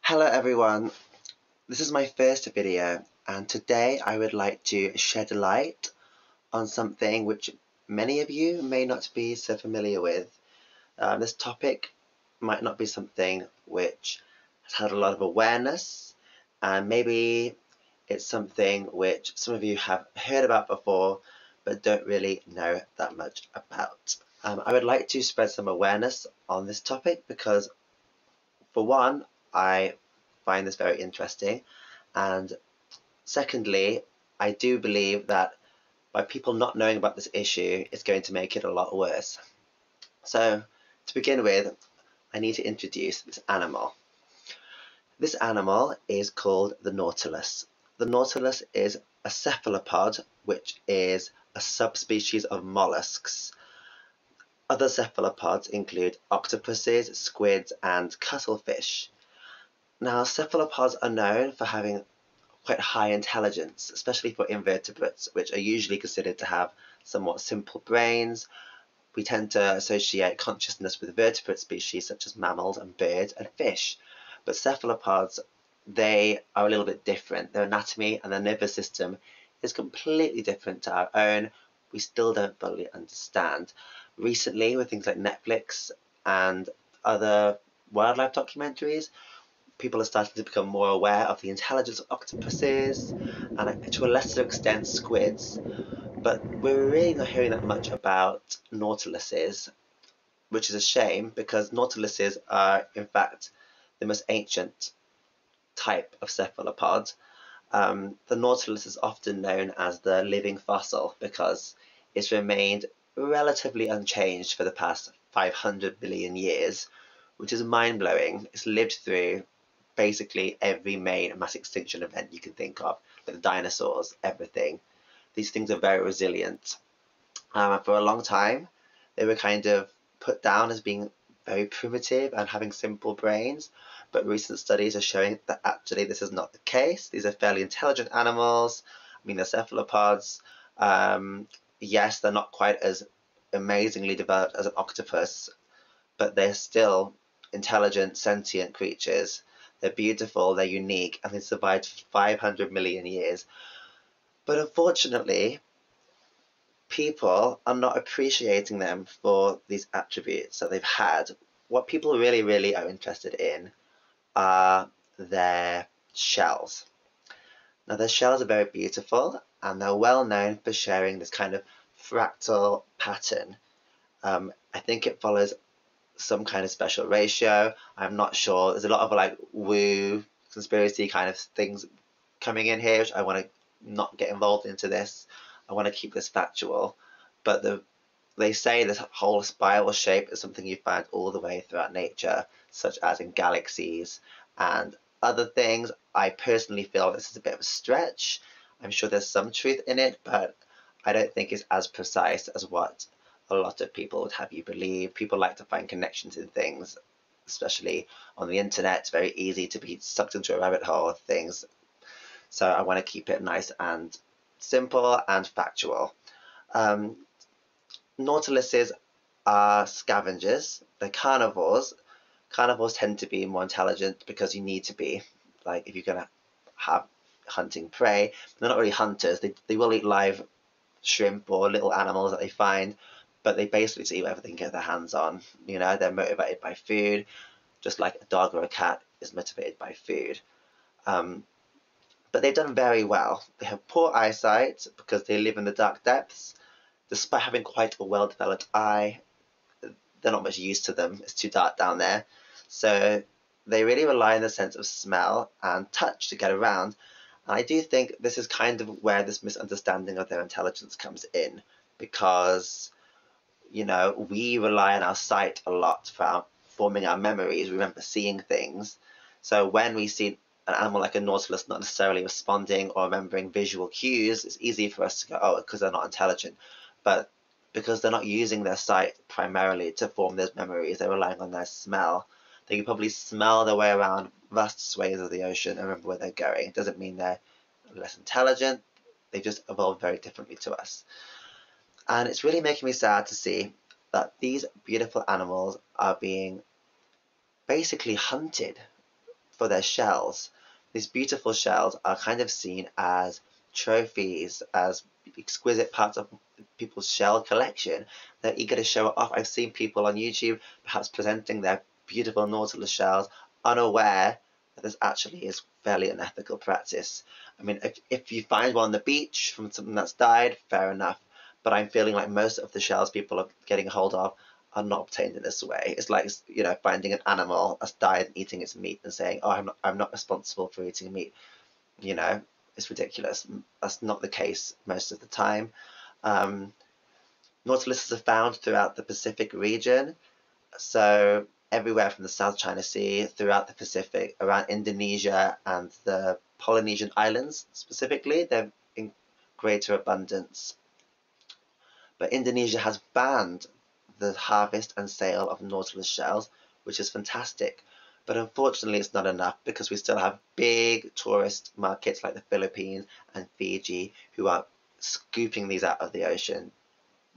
Hello everyone, this is my first video and today I would like to shed light on something which many of you may not be so familiar with. This topic might not be something which has had a lot of awareness, and maybe it's something which some of you have heard about before but don't really know that much about. I would like to spread some awareness on this topic because, for one, I find this very interesting, and secondly, I do believe that by people not knowing about this issue, it's going to make it a lot worse. So, to begin with, I need to introduce this animal. This animal is called the Nautilus. The Nautilus is a cephalopod, which is a subspecies of mollusks. Other cephalopods include octopuses, squids, and cuttlefish. Now, cephalopods are known for having quite high intelligence, especially for invertebrates, which are usually considered to have somewhat simple brains. We tend to associate consciousness with vertebrate species such as mammals and birds and fish. But cephalopods, they are a little bit different. Their anatomy and their nervous system is completely different to our own. We still don't fully understand. Recently, with things like Netflix and other wildlife documentaries, people are starting to become more aware of the intelligence of octopuses and, to a lesser extent, squids. But we're really not hearing that much about nautiluses, which is a shame because nautiluses are, in fact, the most ancient type of cephalopod. The nautilus is often known as the living fossil because it's remained relatively unchanged for the past 500 billion years, which is mind-blowing. It's lived through basically every main mass extinction event you can think of, like the dinosaurs, everything. These things are very resilient. For a long time, they were kind of put down as being very primitive and having simple brains, but recent studies are showing that actually this is not the case. These are fairly intelligent animals. I mean, they're cephalopods. Yes, they're not quite as amazingly developed as an octopus, but they're still intelligent, sentient creatures. They're beautiful, they're unique, and they survived 500 million years. But unfortunately, people are not appreciating them for these attributes that they've had. What people really, really are interested in are their shells. Now, their shells are very beautiful, and they're well known for sharing this kind of fractal pattern. I think it follows some kind of special ratio. I'm not sure. There's a lot of like woo conspiracy kind of things coming in here, which I want to not get involved into this. I want to keep this factual. But they say this whole spiral shape is something you find all the way throughout nature, such as in galaxies and other things. I personally feel this is a bit of a stretch. I'm sure there's some truth in it, but I don't think it's as precise as what a lot of people would have you believe. People like to find connections in things, especially on the internet. It's very easy to be sucked into a rabbit hole of things. So I want to keep it nice and simple and factual. Nautiluses are scavengers. They're carnivores. Carnivores tend to be more intelligent because you need to be. Like if you're going to have hunting prey, they're not really hunters. They will eat live shrimp or little animals that they find, but they basically eat whatever they can get their hands on. You know, they're motivated by food, just like a dog or a cat is motivated by food. But they've done very well. They have poor eyesight because they live in the dark depths. Despite having quite a well-developed eye, they're not much use to them. It's too dark down there. So they really rely on the sense of smell and touch to get around. And I do think this is kind of where this misunderstanding of their intelligence comes in, because you know, we rely on our sight a lot for forming our memories. We remember seeing things. So when we see an animal like a nautilus not necessarily responding or remembering visual cues, it's easy for us to go, oh, because they're not intelligent. But because they're not using their sight primarily to form those memories, they're relying on their smell. They can probably smell their way around vast swathes of the ocean and remember where they're going. It doesn't mean they're less intelligent. They just evolved very differently to us. And it's really making me sad to see that these beautiful animals are being basically hunted for their shells. These beautiful shells are kind of seen as trophies, as exquisite parts of people's shell collection. They're eager to show it off. I've seen people on YouTube perhaps presenting their beautiful Nautilus shells unaware that this actually is fairly unethical practice. I mean, if you find one on the beach from something that's died, fair enough. But I'm feeling like most of the shells people are getting a hold of are not obtained in this way. It's like, you know, finding an animal that's died and eating its meat and saying, oh, I'm not responsible for eating meat. You know, it's ridiculous. That's not the case most of the time. Nautiluses are found throughout the Pacific region, so everywhere from the South China Sea, throughout the Pacific, around Indonesia and the Polynesian Islands specifically, they're in greater abundance. But Indonesia has banned the harvest and sale of Nautilus shells, which is fantastic. But unfortunately, it's not enough because we still have big tourist markets like the Philippines and Fiji who are scooping these out of the ocean,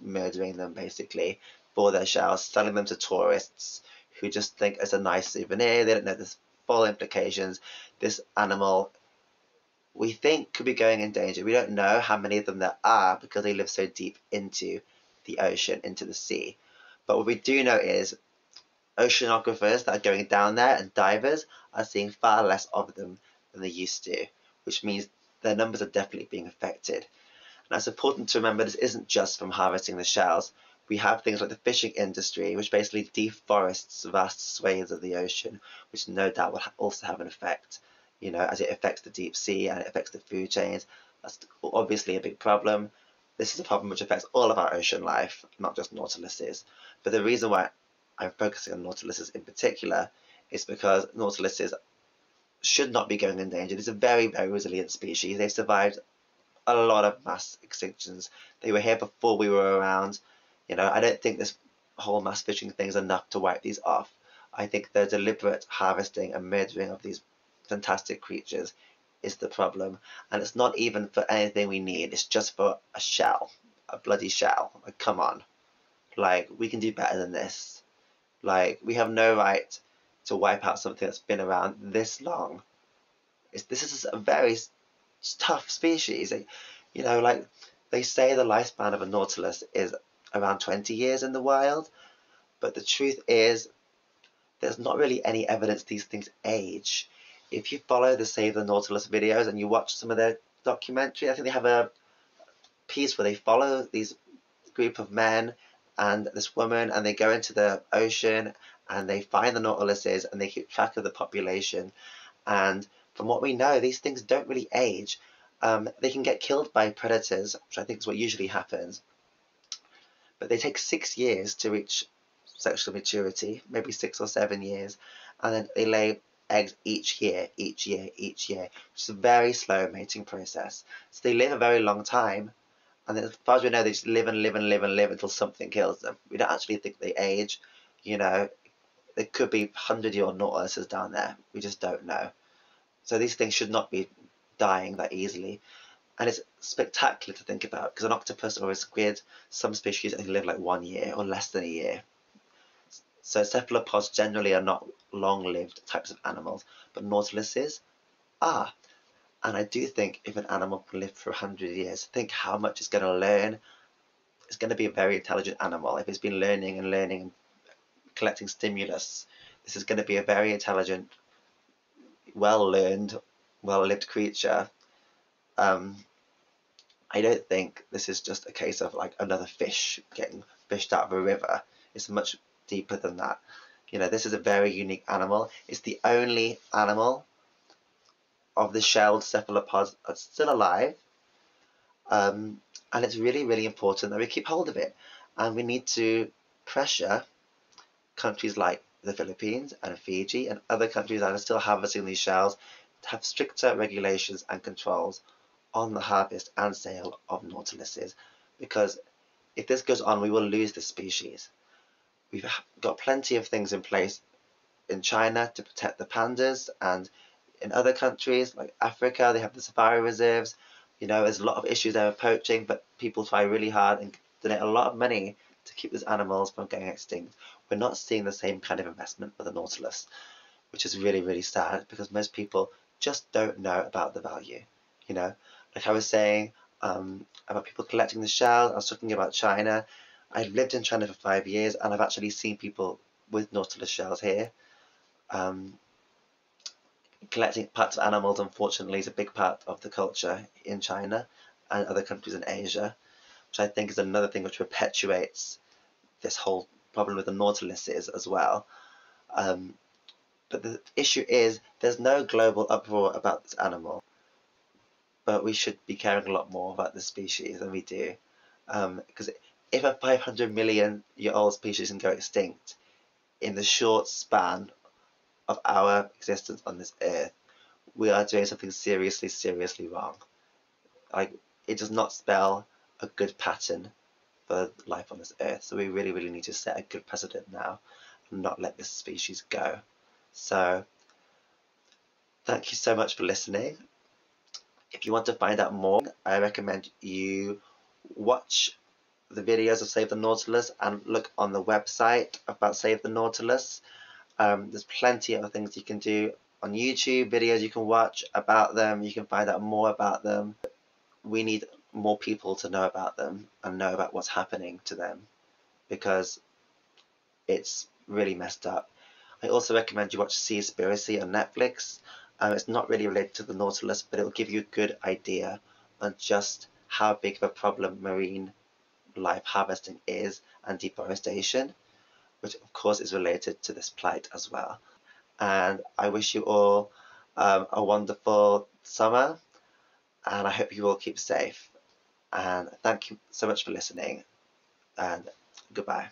murdering them basically for their shells, selling them to tourists who just think it's a nice souvenir. They don't know the full implications. This animal, we think, could be going in danger. We don't know how many of them there are because they live so deep into the ocean, into the sea. But what we do know is oceanographers that are going down there and divers are seeing far less of them than they used to, which means their numbers are definitely being affected. Now, it's important to remember this isn't just from harvesting the shells. We have things like the fishing industry, which basically deforests vast swathes of the ocean, which no doubt will also have an effect, you know, as it affects the deep sea and it affects the food chains. That's obviously a big problem. This is a problem which affects all of our ocean life, not just nautiluses. But the reason why I'm focusing on nautiluses in particular is because nautiluses should not be going in danger. It's a very, very resilient species. They've survived a lot of mass extinctions. They were here before we were around. You know, I don't think this whole mass fishing thing is enough to wipe these off. I think the deliberate harvesting and murdering of these fantastic creatures is the problem. And it's not even for anything we need. It's just for a shell, a bloody shell. Like, come on. Like, we can do better than this. Like, we have no right to wipe out something that's been around this long. This is a very tough species. You know, like they say the lifespan of a nautilus is around 20 years in the wild, but the truth is there's not really any evidence these things age. If you follow the Save the Nautilus videos and you watch some of their documentary, I think they have a piece where they follow these group of men and this woman and they go into the ocean and they find the nautiluses and they keep track of the population. And from what we know, these things don't really age. They can get killed by predators, which I think is what usually happens. But they take 6 years to reach sexual maturity, maybe 6 or 7 years, and then they lay eggs each year, which is a very slow mating process. So they live a very long time, and then as far as we know, they just live and live and live and live until something kills them. We don't actually think they age. You know, there could be 100-year-old nautiluses down there. We just don't know. So these things should not be dying that easily. And it's spectacular to think about because an octopus or a squid, some species only live like 1 year or less than a year. So cephalopods generally are not long-lived types of animals, but nautiluses are. And I do think if an animal can live for 100 years, think how much it's going to learn. It's going to be a very intelligent animal. If it's been learning and learning and collecting stimulus, this is going to be a very intelligent, well-learned, well-lived creature. I don't think this is just a case of like another fish getting fished out of a river. It's much deeper than that. You know, this is a very unique animal. It's the only animal of the shelled cephalopods that's still alive. And it's really, really important that we keep hold of it. And we need to pressure countries like the Philippines and Fiji and other countries that are still harvesting these shells to have stricter regulations and controls on the harvest and sale of nautiluses, because if this goes on, we will lose this species. We've got plenty of things in place in China to protect the pandas, and in other countries like Africa, they have the safari reserves. You know, there's a lot of issues there with poaching, but people try really hard and donate a lot of money to keep these animals from going extinct. We're not seeing the same kind of investment for the nautilus. which is really, really sad because most people just don't know about the value. You know, like I was saying about people collecting the shells, I was talking about China. I've lived in China for 5 years and I've actually seen people with Nautilus shells here. Um, Collecting parts of animals, unfortunately, is a big part of the culture in China and other countries in Asia, which I think is another thing which perpetuates this whole problem with the Nautiluses as well. Um, but the issue is there's no global uproar about this animal, but we should be caring a lot more about the species than we do. Because if a 500 million-year-old species can go extinct in the short span of our existence on this earth, we are doing something seriously, seriously wrong. Like, it does not spell a good pattern for life on this earth. So we really, really need to set a good precedent now and not let this species go. So thank you so much for listening. If you want to find out more, I recommend you watch the videos of Save the Nautilus and look on the website about Save the Nautilus. There's plenty of things you can do on YouTube, videos you can watch about them. You can find out more about them. We need more people to know about them and know about what's happening to them because it's really messed up. I also recommend you watch Seaspiracy on Netflix. It's not really related to the Nautilus, but it will give you a good idea on just how big of a problem marine life harvesting is and deforestation, which of course is related to this plight as well. And I wish you all a wonderful summer, and I hope you all keep safe. And thank you so much for listening, and goodbye.